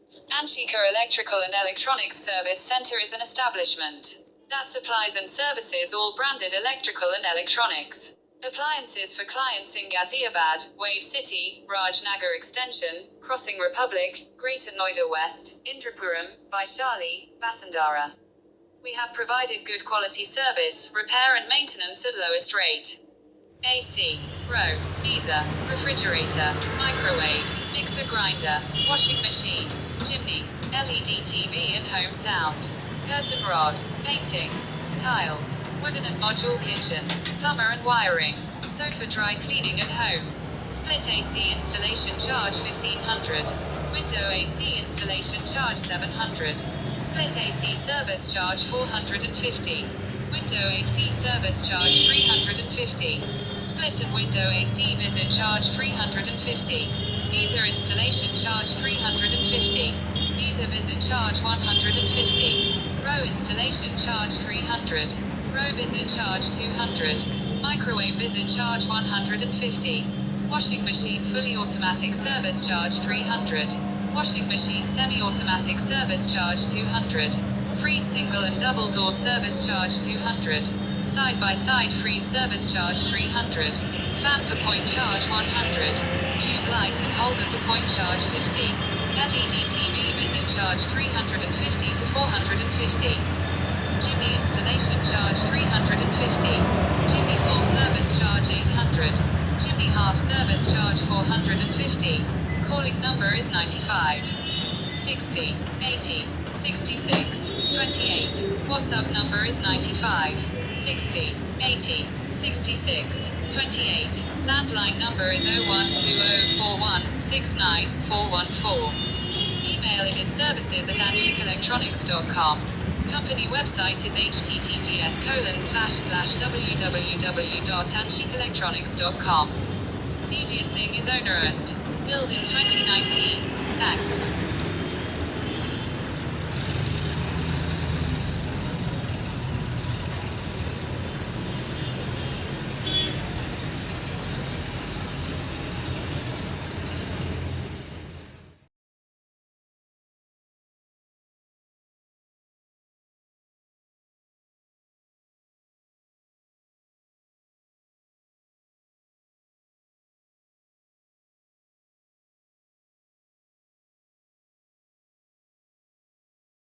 Anshika Electrical and Electronics Service Center is an establishment that supplies and services all branded electrical and electronics appliances for clients in Ghaziabad, Wave City, Rajnagar Extension, Crossing Republic, Greater Noida West, Indrapuram, Vaishali, Vasundhara. We have provided good quality service, repair and maintenance at lowest rate. AC, Row, Geyser, Refrigerator, Microwave, Mixer Grinder, Washing Machine, Chimney, LED TV and Home Sound, Curtain Rod, Painting, Tiles, Wooden and Module Kitchen, Plumber and Wiring, Sofa Dry Cleaning at Home, Split AC Installation Charge 1500, Window AC Installation Charge 700, Split AC Service Charge 450, Window AC Service Charge 350, Split and Window AC Visit Charge 350, Geyser Installation Charge 350, Geyser Visit Charge 150, Row Installation Charge 300, Row Visit Charge 200, Microwave Visit Charge 150, Washing Machine Fully Automatic Service Charge 300, Washing Machine Semi-Automatic Service Charge 200, Freeze Single and Double Door Service Charge 200, Side-by-Side Freeze Service Charge 300, Fan per Point Charge 100, Tube Light and Holder per Point Charge 50, LED TV Visit Charge 350 to 450, Chimney Installation Charge 350, Chimney Full Service Charge 800, Chimney Half Service Charge 450, Calling number is 95 60 80 66 28, WhatsApp number is 95 60 80 66 28, landline number is 012041694414. Email it is services@anshikelectronics.com. Company website is https://www.anshikelectronics.com. Divya Singh is owner and built in 2019. Thanks.